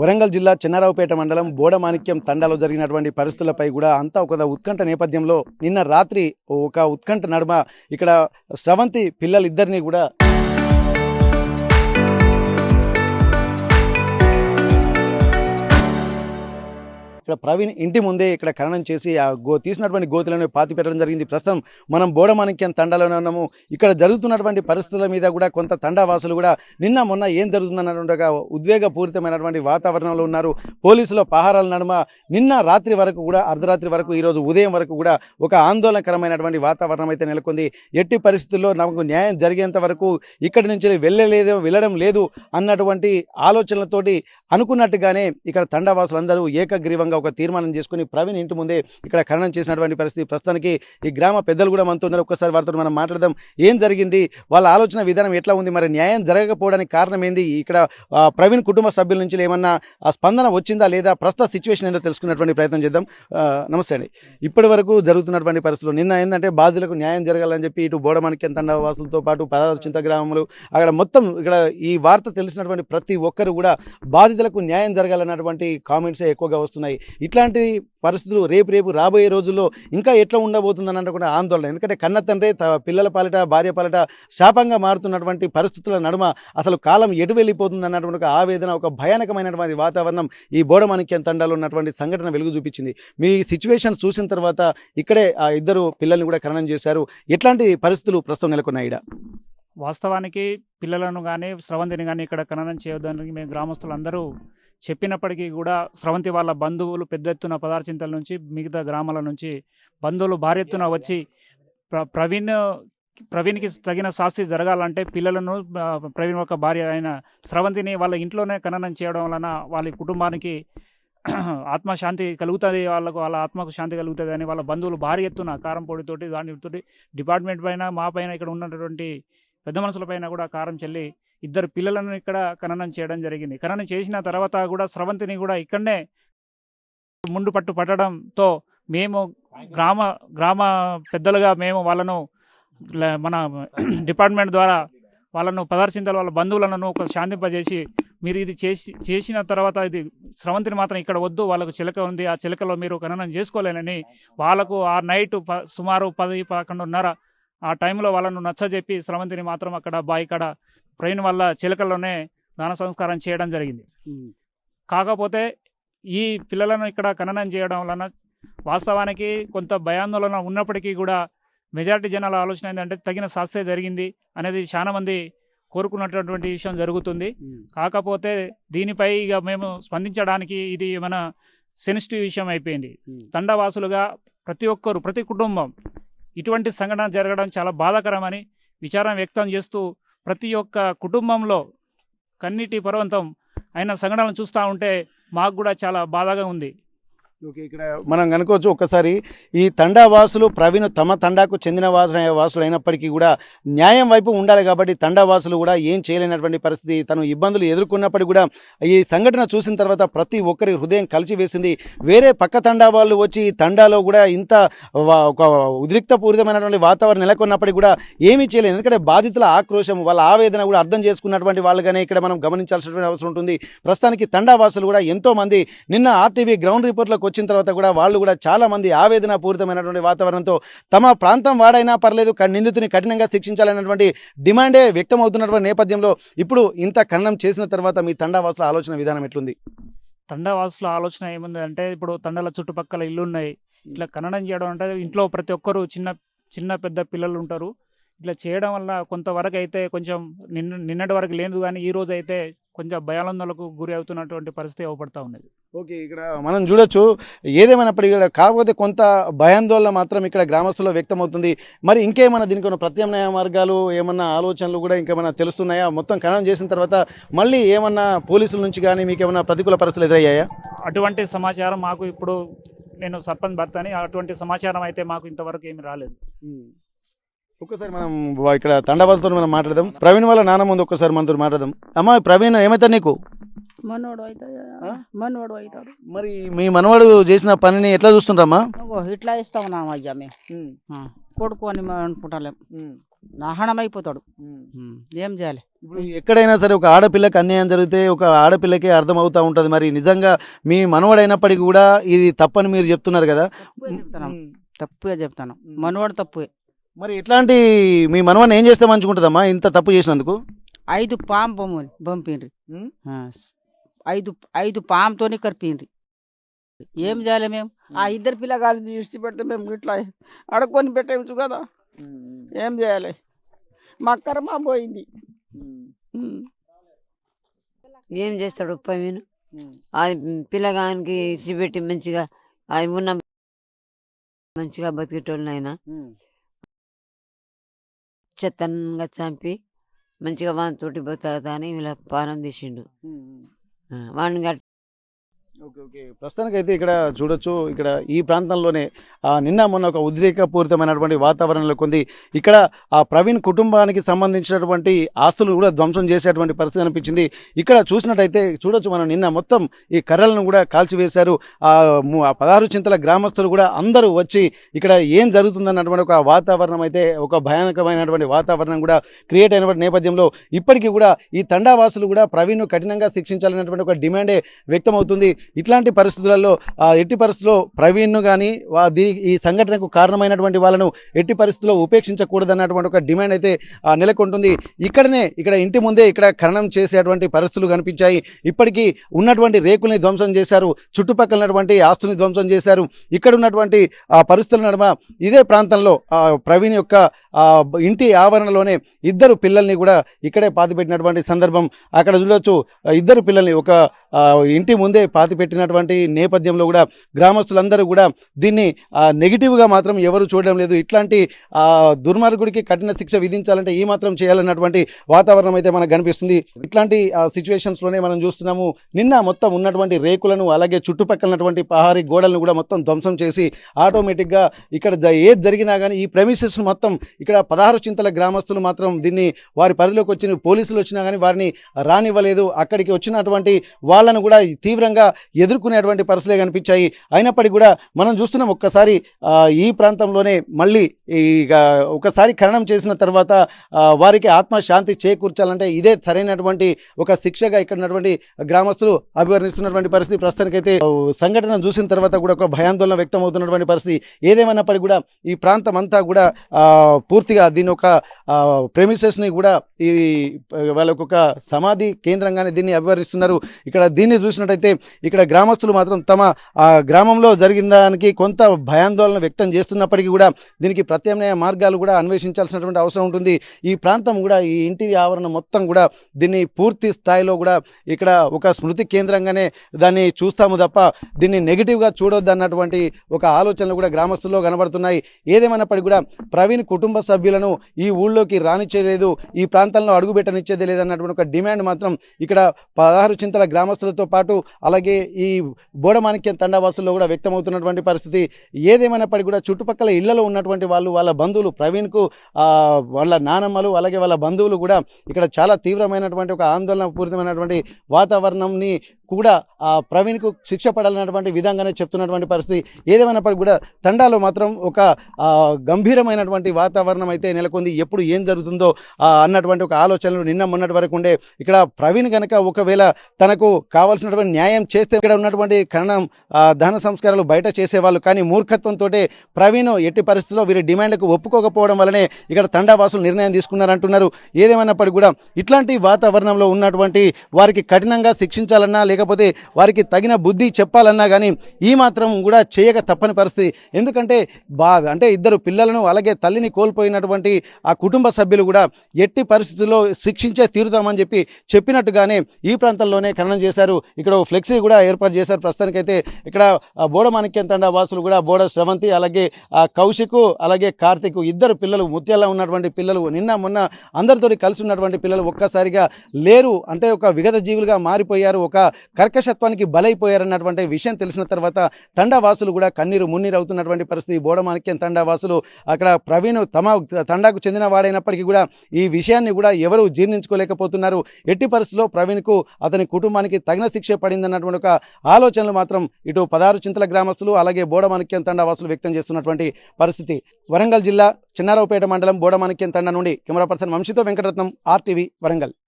వరంగల్ జిల్లా చెన్నారావుపేట మండలం బోడమాణిక్యం తండాలో జరిగినటువంటి పరిస్థితులపై కూడా అంతా ఒక ఉత్కంఠ నేపథ్యంలో నిన్న రాత్రి ఒక ఉత్కంఠ నడుమ ఇక్కడ స్రవంతి పిల్లలిద్దరినీ కూడా ఇక్కడ ప్రవీణ్ ఇంటి ముందే ఇక్కడ ఖననం చేసి ఆ తీసినటువంటి గోతులను పాతి పెట్టడం జరిగింది. ప్రస్తుతం మనం బోడమాణిక్యం తండాలోనే ఉన్నాము. ఇక్కడ జరుగుతున్నటువంటి పరిస్థితుల మీద కూడా కొంత తండావాసులు కూడా నిన్న మొన్న ఏం జరుగుతుందన్నటువంటి ఒక ఉద్వేగపూరితమైనటువంటి వాతావరణంలో ఉన్నారు. పోలీసుల పహారాల నడుమ నిన్న రాత్రి వరకు కూడా అర్ధరాత్రి వరకు ఈరోజు ఉదయం వరకు కూడా ఒక ఆందోళనకరమైనటువంటి వాతావరణం అయితే నెలకొంది. ఎట్టి పరిస్థితుల్లో నాకు న్యాయం జరిగేంత వరకు ఇక్కడి నుంచి వెళ్ళడం లేదు అన్నటువంటి ఆలోచనలతోటి అనుకున్నట్టుగానే ఇక్కడ తండావాసులందరూ ఏకగ్రీవంగా ఒక తీర్మానం చేసుకుని ప్రవీణ్ ఇంటి ముందే ఇక్కడ ఖననం చేసినటువంటి పరిస్థితి. ప్రస్తుతానికి ఈ గ్రామ పెద్దలు కూడా మనతో ఉన్నారు. ఒక్కసారి వారితో మనం మాట్లాడదాం. ఏం జరిగింది, వాళ్ళ ఆలోచన విధానం ఎట్లా ఉంది, మరి న్యాయం జరగకపోవడానికి కారణం ఏంది, ఇక్కడ ప్రవీణ్ కుటుంబ సభ్యుల నుంచి ఏమన్నా స్పందన వచ్చిందా లేదా, ప్రస్తుత సిచ్యువేషన్ ఏందో తెలుసుకున్నటువంటి ప్రయత్నం చేద్దాం. నమస్తే అండి. ఇప్పటి వరకు జరుగుతున్నటువంటి పరిస్థితులు నిన్న ఏంటంటే బాధితులకు న్యాయం జరగాలని చెప్పి ఇటు బోడమాణిక్యం తండా వాసులతో పాటు పదార్థ చింత గ్రామములు అక్కడ మొత్తం ఇక్కడ ఈ వార్త తెలిసినటువంటి ప్రతి ఒక్కరు కూడా బాధితులకు న్యాయం జరగాలన్నటువంటి కామెంట్సే ఎక్కువగా వస్తున్నాయి. ఇట్లాంటి పరిస్థితులు రేపు రాబోయే రోజుల్లో ఇంకా ఎట్లా ఉండబోతుందని అన్నటువంటి ఆందోళన. ఎందుకంటే కన్న తండ్రి పిల్లల పాలిట భార్య పాలిట శాపంగా మారుతున్నటువంటి పరిస్థితుల నడుమ అసలు కాలం ఎటు వెళ్ళిపోతుంది అన్నటువంటి ఒక ఆవేదన, ఒక భయానకమైనటువంటి వాతావరణం ఈ బోడమాణిక్యం తండాలో ఉన్నటువంటి సంఘటన వెలుగు చూపించింది. మీ సిచ్యువేషన్ చూసిన తర్వాత ఇక్కడే ఆ ఇద్దరు పిల్లల్ని కూడా ఖననం చేశారు. ఎట్లాంటి పరిస్థితులు ప్రస్తుతం నెలకొన్నాయి? వాస్తవానికి పిల్లలను కానీ స్రవంతిని కానీ ఇక్కడ ఖననం చేయొద్దని మేము గ్రామస్తులందరూ చెప్పినప్పటికీ కూడా స్రవంతి వాళ్ళ బంధువులు పెద్ద ఎత్తున పదార్చింతల నుంచి మిగతా గ్రామాల నుంచి బంధువులు భారీ ఎత్తున వచ్చి ప్రవీణ్కి తగిన శాస్తి జరగాలంటే పిల్లలను ప్రవీణ్ యొక్క భార్య అయిన స్రవంతిని వాళ్ళ ఇంట్లోనే ఖననం చేయడం వలన వాళ్ళ కుటుంబానికి ఆత్మశాంతి కలుగుతుంది, వాళ్ళ ఆత్మకు శాంతి కలుగుతుంది అని వాళ్ళ బంధువులు భారీ ఎత్తున కారం పొడితోటి దానితోటి డిపార్ట్మెంట్ పైన మా పైన ఇక్కడ ఉన్నటువంటి పెద్ద మనుషుల పైన కూడా కారం చెల్లి ఇద్దరు పిల్లలను ఇక్కడ ఖననం చేయడం జరిగింది. ఖననం చేసిన తర్వాత కూడా స్రవంతిని కూడా ఇక్కడనే ముందు పట్టడంతో మేము గ్రామ పెద్దలుగా మేము వాళ్ళను మన డిపార్ట్మెంట్ ద్వారా వాళ్ళను పదార్చింతలు వాళ్ళ బంధువులను ఒక శాంతింపజేసి మీరు ఇది చేసిన తర్వాత ఇది స్రవంతిని మాత్రం ఇక్కడ వద్దు, వాళ్ళకు చిలక ఉంది, ఆ చిలకలో మీరు ఖననం చేసుకోలేనని వాళ్ళకు ఆ నైట్ సుమారు 10-11:30 ఆ టైంలో వాళ్ళను నచ్చజెప్పి స్రవంతిని మాత్రం అక్కడ బాయికాడ ప్రవీణ్ వల్ల చిలకల్లోనే దాన సంస్కారం చేయడం జరిగింది. కాకపోతే ఈ పిల్లలను ఇక్కడ ఖననం చేయడం వలన వాస్తవానికి కొంత భయాందోళన ఉన్నప్పటికీ కూడా మెజారిటీ జనాల ఆలోచన ఏంటంటే తగిన శాస్త్రే జరిగింది అనేది చాలా మంది కోరుకున్నటువంటి విషయం జరుగుతుంది. కాకపోతే దీనిపై ఇక మేము స్పందించడానికి ఇది మన సెన్సిటివ్ విషయం అయిపోయింది. తండవాసులుగా ప్రతి కుటుంబం ఇటువంటి సంఘటన జరగడం చాలా బాధాకరమని విచారం వ్యక్తం చేస్తూ ప్రతి ఒక్క కుటుంబంలో కన్నీటి పర్వంతం అయిన సంఘటనలు చూస్తూ ఉంటే మాకు కూడా చాలా బాధగా ఉంది. ఓకే, ఇక్కడ మనం కనుకోవచ్చు ఒక్కసారి ఈ తండావాసులు ప్రవీణ్ తమ తండాకు చెందిన వాసులు అయినప్పటికీ కూడా న్యాయం వైపు ఉండాలి కాబట్టి తండావాసులు కూడా ఏం చేయలేనటువంటి పరిస్థితి. తను ఇబ్బందులు ఎదుర్కొన్నప్పటికీ కూడా ఈ సంఘటన చూసిన తర్వాత ప్రతి ఒక్కరి హృదయం కలిసివేసింది. వేరే పక్క తండా వాళ్ళు వచ్చి ఈ తండాలో కూడా ఇంత ఒక ఉద్రిక్తపూరితమైనటువంటి వాతావరణం నెలకొన్నప్పటికీ కూడా ఏమీ చేయలేదు. ఎందుకంటే బాధితుల ఆక్రోశం, వాళ్ళ ఆవేదన కూడా అర్థం చేసుకున్నటువంటి వాళ్ళుగానే ఇక్కడ మనం గమనించాల్సినటువంటి అవసరం ఉంటుంది. ప్రస్తుతానికి తండావాసులు కూడా ఎంతో మంది నిన్న ఆర్టీవీ గ్రౌండ్ రిపోర్ట్లకు వచ్చిన తర్వాత కూడా వాళ్ళు కూడా చాలా మంది ఆవేదన పూరితమైనటువంటి వాతావరణంతో తమ ప్రాంతం వాడైనా పర్లేదు నిందితుని కఠినంగా శిక్షించాలన్నటువంటి డిమాండే వ్యక్తమవుతున్నటువంటి నేపథ్యంలో ఇప్పుడు ఇంత ఖననం చేసిన తర్వాత మీ తండావాసుల ఆలోచన విధానం ఎట్లుంది? తండావాసుల ఆలోచన ఏముంది అంటే ఇప్పుడు తండాల చుట్టుపక్కల ఇల్లు ఉన్నాయి, ఇట్లా ఖననం చేయడం అంటే ఇంట్లో ప్రతి ఒక్కరు చిన్న పెద్ద పిల్లలు ఉంటారు. ఇట్లా చేయడం వల్ల కొంతవరకు అయితే కొంచెం నిన్నటి వరకు లేదు, కానీ ఈ రోజు అయితే కొంచెం భయాందోళనకు గురి అవుతున్నటువంటి పరిస్థితి ఏర్పడుతూ ఉన్నది. ఓకే, ఇక్కడ మనం చూడొచ్చు. ఏదేమైనప్పటికీ కాకపోతే కొంత భయాందోళన మాత్రం ఇక్కడ గ్రామస్తుల్లో వ్యక్తమవుతుంది. మరి ఇంకేమైనా దీనికి ప్రత్యామ్నాయ మార్గాలు ఏమన్నా ఆలోచనలు కూడా ఇంకేమైనా తెలుస్తున్నాయా? మొత్తం ఖననం చేసిన తర్వాత మళ్ళీ ఏమన్నా పోలీసుల నుంచి కానీ మీకు ఏమైనా ప్రతికూల పరిస్థితులు ఎదురయ్యాయా? అటువంటి సమాచారం మాకు ఇప్పుడు నేను సర్పంచ్ భర్తని, అటువంటి సమాచారం అయితే మాకు ఇంతవరకు ఏమి రాలేదు. ఒక్కసారి మనం ఇక్కడ తండవాసులతో మనం మాట్లాడదాం. ప్రవీణ్ వాళ్ళ నాన్న ముందు ఒక్కసారి మనతో మాట్లాడదాం. అమ్మా, ప్రవీణ్ ఏమవుతాడు నీకు? మనోడు అవుతాడు. మరి మీ మనవాడు చేసిన పనిని ఎట్లా చూస్తుంటారమ్మా? ఇట్లా ఇస్తాం అయ్యా మేము కొడుకు అని అనుకుంటాం. నాహనం అయిపోతాడు. ఏం చేయాలి? ఇప్పుడు ఎక్కడైనా సరే ఒక ఆడపిల్లకి అన్యాయం జరిగితే ఒక ఆడపిల్లకి అర్థమవుతా ఉంటుంది. మరి నిజంగా మీ మనవడైనప్పటికీ కూడా ఇది తప్పని మీరు చెప్తున్నారు కదా. తప్పుగా చెప్తాను, మనవాడు తప్పుే. మరి ఇట్లాంటి మీ మనవని ఏం చేస్తే మంచిగుంటుందమ్మా ఇంత తప్పు చేసినందుకు? 5 పాము పంపిండ్రి, ఉమ్. 5 పాముతోని కరిపిండ్రి. ఏం చేయాలి మేము? ఆ 2 పిల్లగాళ్ళు ఇడిచి పెడితే మేము ఇట్లా అడుక్కొని పెట్టవచ్చు కదా. ఏం చేయాలి? మా కర్మ పోయింది. ఏం చేస్తాడు పైన అది పిల్లగానికి ఇచ్చిపెట్టి మంచిగా అది ఉన్న మంచిగా బతికేటోళ్ళు ఆయన చెత్తనంగా చంపి మంచిగా వానితోటి బతుకుతా అని ఇలా పానం తీసిండు. వాడిని ఓకే ఓకే ప్రస్తుతానికైతే ఇక్కడ చూడొచ్చు, ఇక్కడ ఈ ప్రాంతంలోనే నిన్న మొన్న ఒక ఉద్రేకపూరితమైనటువంటి వాతావరణంలో కొంది ఇక్కడ ఆ ప్రవీణ్ కుటుంబానికి సంబంధించినటువంటి ఆస్తులు కూడా ధ్వంసం చేసేటువంటి పరిస్థితి అనిపించింది. ఇక్కడ చూసినట్టయితే చూడొచ్చు మనం నిన్న మొత్తం ఈ కర్రలను కూడా కాల్చివేశారు. 16 చింతల గ్రామస్తులు కూడా అందరూ వచ్చి ఇక్కడ ఏం జరుగుతుందన్నటువంటి ఒక వాతావరణం అయితే ఒక భయానకమైనటువంటి వాతావరణం కూడా క్రియేట్ అయినటువంటి నేపథ్యంలో ఇప్పటికీ కూడా ఈ తండావాసులు కూడా ప్రవీణ్ను కఠినంగా శిక్షించాలనేటువంటి ఒక డిమాండే వ్యక్తమవుతుంది. ఇట్లాంటి పరిస్థితులలో ఎట్టి పరిస్థితుల్లో ప్రవీణ్ను కానీ ఈ సంఘటనకు కారణమైనటువంటి వాళ్ళను ఎట్టి పరిస్థితుల్లో ఉపేక్షించకూడదన్నటువంటి ఒక డిమాండ్ అయితే నెలకొంటుంది. ఇక్కడ ఇంటి ముందే ఇక్కడ ఖననం చేసేటువంటి పరిస్థితులు కనిపించాయి. ఇప్పటికీ ఉన్నటువంటి రేకుల్ని ధ్వంసం చేశారు, చుట్టుపక్కల ఉన్నటువంటి ఆస్తుల్ని ధ్వంసం చేశారు. ఇక్కడ ఉన్నటువంటి పరిస్థితుల నడుమ ఇదే ప్రాంతంలో ప్రవీణ్ యొక్క ఇంటి ఆవరణలోనే 2 పిల్లల్ని కూడా ఇక్కడే పాతిపెట్టినటువంటి సందర్భం అక్కడ చూడొచ్చు. 2 పిల్లల్ని ఒక ఇంటి ముందే పాతిపెట్టినటువంటి నేపథ్యంలో కూడా గ్రామస్తులందరూ కూడా దీన్ని నెగిటివ్గా మాత్రం ఎవరు చూడడం లేదు. ఇట్లాంటి దుర్మార్గుడికి కఠిన శిక్ష విధించాలంటే ఈ మాత్రం చేయాలన్నటువంటి వాతావరణం అయితే మనకు కనిపిస్తుంది. ఇట్లాంటి సిచ్యువేషన్స్లోనే మనం చూస్తున్నాము. నిన్న మొత్తం ఉన్నటువంటి రేకులను అలాగే చుట్టుపక్కల ఉన్నటువంటి పహారీ గోడలను కూడా మొత్తం ధ్వంసం చేసి ఆటోమేటిక్గా ఇక్కడ ఏది జరిగినా కానీ ఈ ప్రెమిసెస్ మొత్తం ఇక్కడ 16 చింతల గ్రామస్తులు మాత్రం దీన్ని వారి పరిధిలోకి వచ్చిన పోలీసులు వచ్చినా కానీ వారిని రానివ్వలేదు. అక్కడికి వచ్చినటువంటి వాళ్ళను కూడా తీవ్రంగా ఎదుర్కొనేటువంటి పరిస్థితులే కనిపించాయి. అయినప్పటికీ కూడా మనం చూస్తున్నాం ఒక్కసారి ఈ ప్రాంతంలోనే మళ్ళీ ఒకసారి ఖననం చేసిన తర్వాత వారికి ఆత్మశాంతి చేకూర్చాలంటే ఇదే సరైనటువంటి ఒక శిక్షగా ఇక్కడ ఉన్నటువంటి గ్రామస్తులు అభివర్ణిస్తున్నటువంటి పరిస్థితి. ప్రస్తుతానికైతే సంఘటన చూసిన తర్వాత కూడా ఒక భయాందోళన వ్యక్తం అవుతున్నటువంటి పరిస్థితి. ఏదేమైనప్పటికీ కూడా ఈ ప్రాంతం అంతా కూడా పూర్తిగా దీని ఒక ప్రెమిసెస్ని కూడా ఈ వాళ్ళకు ఒక సమాధి కేంద్రంగానే దీన్ని అభివర్ణిస్తున్నారు. ఇక్కడ దీన్ని చూసినట్టయితే ఇక్కడ గ్రామస్తులు మాత్రం తమ గ్రామంలో జరిగిన దానికి కొంత భయాందోళన వ్యక్తం చేస్తున్నప్పటికీ కూడా దీనికి ప్రత్యామ్నాయ మార్గాలు కూడా అన్వేషించాల్సినటువంటి అవసరం ఉంటుంది. ఈ ప్రాంతం కూడా ఈ ఇంటి ఆవరణ మొత్తం కూడా దీన్ని పూర్తి స్థాయిలో కూడా ఇక్కడ ఒక స్మృతి కేంద్రంగానే దాన్ని చూస్తాము తప్ప దీన్ని నెగిటివ్గా చూడొద్దు అన్నటువంటి ఒక ఆలోచనలు కూడా గ్రామస్తుల్లో కనబడుతున్నాయి. ఏదేమైనప్పటికీ కూడా ప్రవీణ్ కుటుంబ సభ్యులను ఈ ఊళ్ళోకి రానిచ్చేలేదు, ఈ ప్రాంతంలో అడుగుపెట్టనిచ్చేది లేదన్నటువంటి ఒక డిమాండ్ మాత్రం ఇక్కడ 16 చింతల గ్రామస్తులతో పాటు అలాగే ఈ బోడమాణిక్యం తండావాసుల్లో కూడా వ్యక్తమవుతున్నటువంటి పరిస్థితి. ఏదేమైనప్పటికీ కూడా చుట్టుపక్కల ఇళ్లలో ఉన్నటువంటి వాళ్ళ బంధువులు ప్రవీణ్కు వాళ్ళ నానమ్మలు అలాగే వాళ్ళ బంధువులు కూడా ఇక్కడ చాలా తీవ్రమైనటువంటి ఒక ఆందోళన పూరితమైనటువంటి వాతావరణంని కూడా ప్రవీణ్కు శిక్ష పడాలన్నటువంటి విధంగానే చెప్తున్నటువంటి పరిస్థితి. ఏదేమైనప్పటికీ కూడా తండాలో మాత్రం ఒక గంభీరమైనటువంటి వాతావరణం అయితే నెలకొంది. ఎప్పుడు ఏం జరుగుతుందో అన్నటువంటి ఒక ఆలోచనలు నిన్న మొన్నటి వరకు ఉండే. ఇక్కడ ప్రవీణ్ కనుక ఒకవేళ తనకు కావాల్సినటువంటి న్యాయం చేస్తే ఇక్కడ ఉన్నటువంటి ఖననం దహన సంస్కారాలు బయట చేసేవాళ్ళు. కానీ మూర్ఖత్వంతో ప్రవీణ్ ఎట్టి పరిస్థితుల్లో వీరి డిమాండ్లకు ఒప్పుకోకపోవడం వల్లనే ఇక్కడ తండావాసులు నిర్ణయం తీసుకున్నారంటున్నారు. ఏదేమైనప్పటికీ కూడా ఇట్లాంటి వాతావరణంలో ఉన్నటువంటి వారికి కఠినంగా శిక్షించాలన్నా లేకపోతే వారికి తగిన బుద్ధి చెప్పాలన్నా కానీ ఈ మాత్రం కూడా చేయక తప్పని పరిస్థితి. ఎందుకంటే అంటే 2 పిల్లలను అలాగే తల్లిని కోల్పోయినటువంటి ఆ కుటుంబ సభ్యులు కూడా ఎట్టి పరిస్థితుల్లో శిక్షించే తీరుతామని చెప్పినట్టుగానే ఈ ప్రాంతంలోనే ఖననం చేశారు. ఇక్కడ ఫ్లెక్సీ కూడా ఏర్పాటు చేశారు. ప్రస్తుతానికైతే ఇక్కడ బోడమాణిక్యం తండా వాసులు కూడా బోడ శ్రవంతి అలాగే కౌశిక్ అలాగే కార్తిక్ 2 పిల్లలు ముత్యాల ఉన్నటువంటి పిల్లలు నిన్న మొన్న అందరితో కలిసి ఉన్నటువంటి పిల్లలు ఒక్కసారిగా లేరు. అంటే ఒక విగత జీవులుగా మారిపోయారు, ఒక కర్కశత్వానికి బలైపోయారన్నటువంటి విషయం తెలిసిన తర్వాత తండావాసులు కూడా కన్నీరు మున్నీరు అవుతున్నటువంటి పరిస్థితి. బోడమాణిక్యం తండావాసులు అక్కడ ప్రవీణ్ తమ తండాకు చెందిన వాడైనప్పటికీ కూడా ఈ విషయాన్ని కూడా ఎవరు జీర్ణించుకోలేకపోతున్నారు. ఎట్టి పరిస్థితుల్లో ప్రవీణ్కు అతని కుటుంబానికి తగిన శిక్ష పడిందన్నటువంటి ఒక ఆలోచనలు మాత్రం ఇటు 16 చింతల గ్రామస్తులు అలాగే బోడమాణిక్యం తండా వాసులు వ్యక్తం చేస్తున్నటువంటి పరిస్థితి. వరంగల్ జిల్లా చిన్నారావుపేట మండలం బోడమాణిక్యం తండా నుండి కెమెరా పర్సన్ వంశీతో వెంకటరత్నం, RTV వరంగల్.